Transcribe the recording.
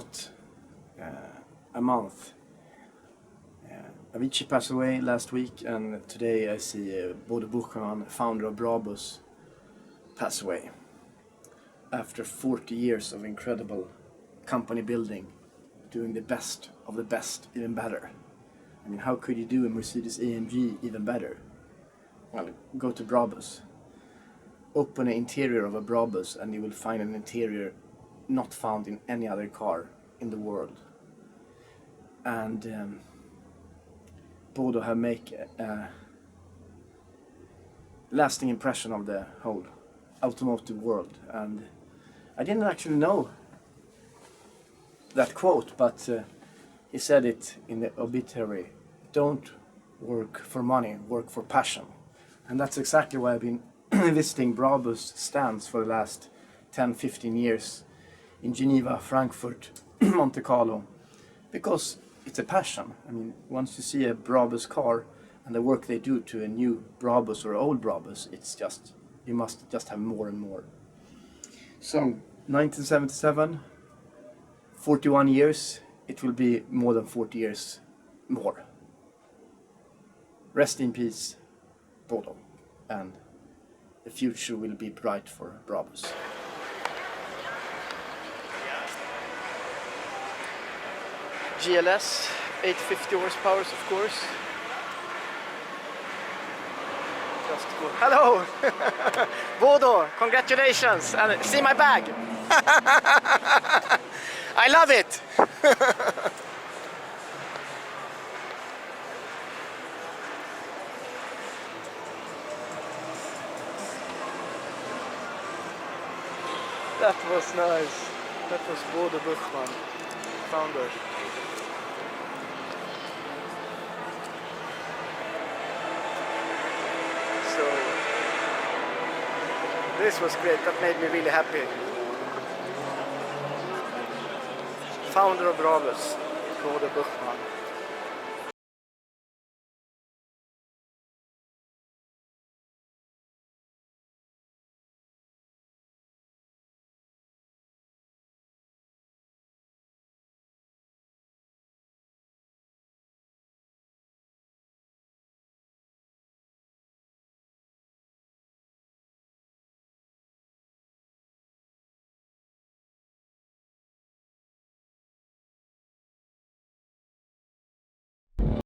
what a month. Avicii passed away last week, and today I see Bodo Buschmann, founder of Brabus, pass away. After 40 years of incredible company building, doing the best of the best even better. I mean, how could you do a Mercedes-AMG even better? Well, go to Brabus. Open the interior of a Brabus and you will find an interior not found in any other car in the world. And Bodo have make a lasting impression of the whole automotive world. And I didn't actually know that quote, but he said it in the Obituary: don't work for money, work for passion. And that's exactly why I've been visiting Brabus stands for the last 10-15 years in Geneva, Frankfurt, Monte Carlo, because it's a passion. I mean, once you see a Brabus car and the work they do to a new Brabus or old Brabus, it's just, you must just have more and more. So 1977, 41 years, it will be more than 40 years more. Rest in peace, Bodo, and the future will be bright for Brabus. GLS, 850 horsepower, of course. Just cool. Hello! Bodo, congratulations! And see my bag! I love it! That was nice. That was Bodo Buschmann, founder. So this was great. That made me really happy. Founder of Brabus, Bodo Buschmann.